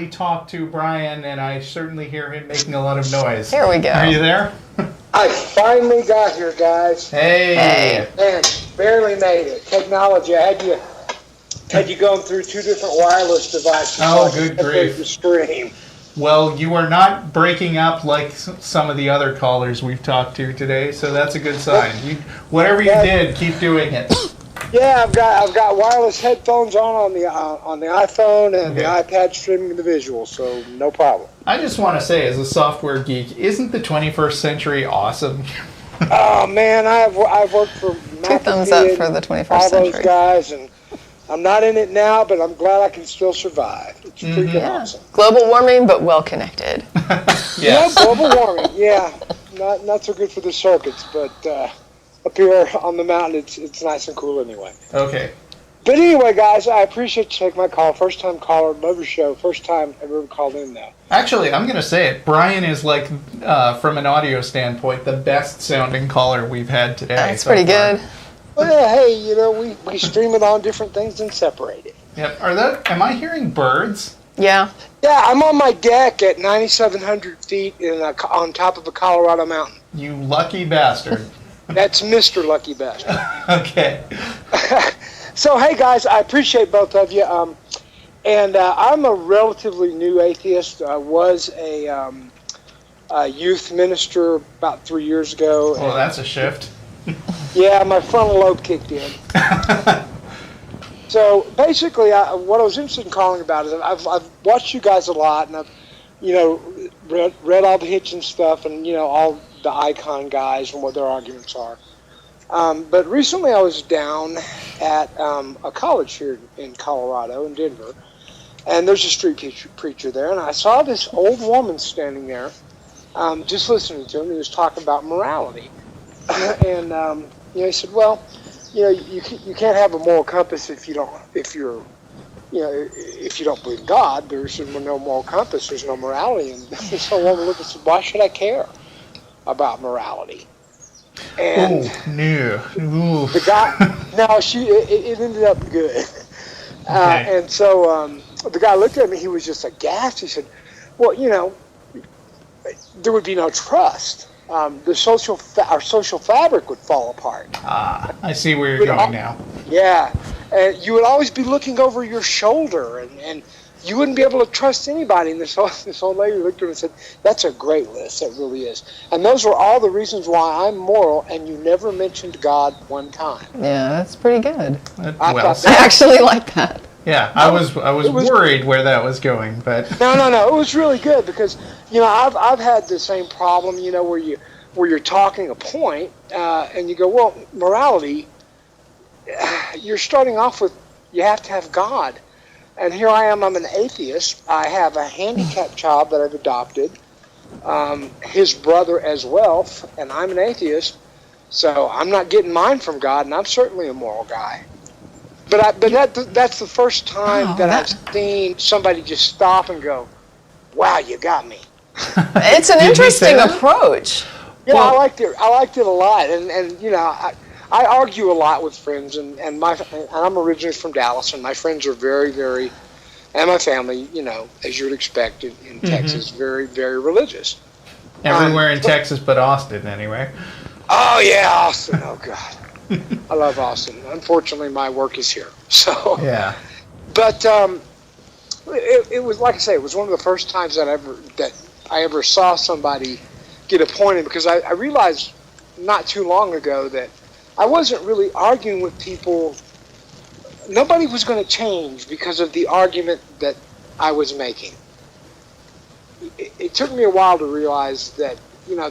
talk to Brian, and I certainly hear him making a lot of noise. Here we go. Are you there? I finally got here, guys. Hey. Man, barely made it. Technology. I had you going through two different wireless devices. Oh, good grief. The stream. Well, you are not breaking up like some of the other callers we've talked to today, so that's a good sign. Whatever you did, keep doing it. Yeah, I've got wireless headphones on the iPhone and the iPad streaming the visual, so no problem. I just want to say, as a software geek, isn't the 21st century awesome? Oh man, I've worked for Two thumbs up for the 21st all century. those guys, and I'm not in it now, but I'm glad I can still survive. It's pretty awesome. Global warming, but well connected. Yes. Yeah, global warming. Yeah, not so good for the circuits, but up here on the mountain, it's nice and cool anyway. Okay. But anyway, guys, I appreciate you taking my call. First time caller, love your show. First time I've ever called in now. Actually, I'm going to say it. Brian is, like, from an audio standpoint, the best sounding caller we've had today. That's so pretty far. good. Well, hey, we stream it on different things and separate it. Yep. Am I hearing birds? Yeah. Yeah, I'm on my deck at 9,700 feet on top of a Colorado mountain. You lucky bastard. That's Mr. Lucky Bastard. Okay. So, hey, guys, I appreciate both of you. And I'm a relatively new atheist. I was a youth minister about 3 years ago. Well, that's a shift. Yeah, my frontal lobe kicked in. So basically, what I was interested in calling about is I've watched you guys a lot, and I've read all the Hitchens stuff, and all the icon guys and what their arguments are. But recently, I was down at a college here in Colorado, in Denver, and there's a street preacher there, and I saw this old woman standing there, just listening to him. He was talking about morality, and he said, "Well, you can't have a moral compass if you don't believe in God. There's no moral compass. There's no morality." And so I looked and said, "Why should I care about morality?" And the guy, it ended up good. Okay. And so the guy looked at me. He was just aghast. He said, "Well, there would be no trust. Our social fabric would fall apart." I see where you're going now. Yeah, and you would always be looking over your shoulder, and you wouldn't be able to trust anybody. And this old lady looked at him and said, "That's a great list. That really is." And those were all the reasons why I'm moral, and you never mentioned God one time. Yeah, that's pretty good. Well, I actually like that. yeah, I was worried where that was going, but No. It was really good because I've had the same problem. Where you're talking a point, and you go, well, morality. You're starting off with you have to have God, and here I am. I'm an atheist. I have a handicapped child that I've adopted, his brother as well, and I'm an atheist. So I'm not getting mine from God, and I'm certainly a moral guy. But that's the first time I've seen somebody just stop and go, "Wow, you got me." It's an interesting approach. Yeah, I liked it. I liked it a lot, and I argue a lot with friends, and I'm originally from Dallas, and my friends are very, very, and my family, as you would expect in Texas, very, very religious. everywhere in Texas but Austin, anyway. Oh yeah, Austin. Oh God, I love Austin. Unfortunately, my work is here. So Yeah. but it was, like I say, it was one of the first times that I ever saw somebody get appointed, because I realized not too long ago that I wasn't really arguing with people. Nobody was going to change because of the argument that I was making. It took me a while to realize that,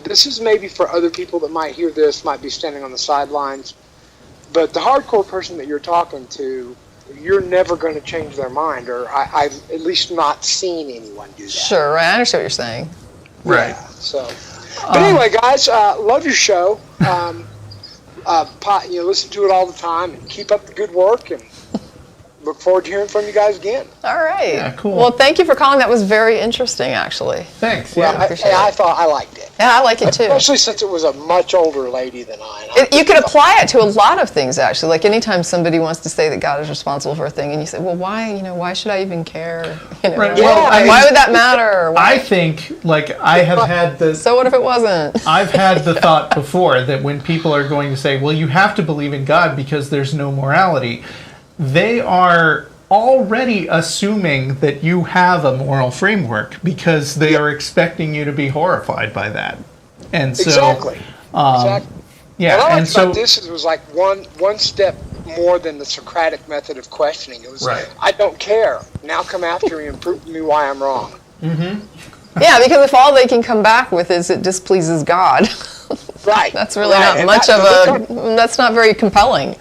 this is maybe for other people that might hear this, might be standing on the sidelines, but the hardcore person that you're talking to, you're never going to change their mind, or I've at least not seen anyone do that. Sure, right. I understand what you're saying. Right. Yeah, so. But anyway, guys, love your show. Listen to it all the time, and keep up the good work. And look forward to hearing from you guys again. All right. Yeah, cool. Well, thank you for calling. That was very interesting, actually. Thanks. Well, Yeah. I thought I liked it. Yeah, I like it too. Especially since it was a much older lady than I. You could apply it to a lot of things, actually. Like anytime somebody wants to say that God is responsible for a thing, and you say, "Well, why? Why should I even care? Right. Yeah, Well, I mean, why would that matter? I think, like, I have had the. So what if it wasn't? I've had the thought before that when people are going to say, "Well, you have to believe in God because there's no morality," they are already assuming that you have a moral framework because they are expecting you to be horrified by that. And so, Exactly. yeah, What I and liked so about this is it was like one step more than the Socratic method of questioning. It was, Right. I don't care. Now come after me and prove to me why I'm wrong. Yeah, because if all they can come back with is it displeases God, Right. that's really Right. not And much that- that's not very compelling.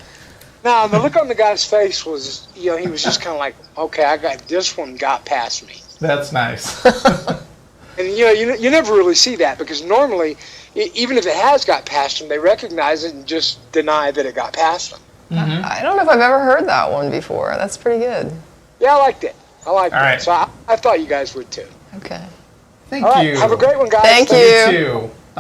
Now, the look on the guy's face was, he was just kind of like, okay, this one got past me. that's nice. And, you never really see that because normally, even if it has got past them, they recognize it and just deny that it got past them. I don't know if I've ever heard that one before. That's pretty good. Yeah, I liked it. All right. So I thought you guys would too. Okay. Thank All right, you. have a great one, guys. Thank you. You too.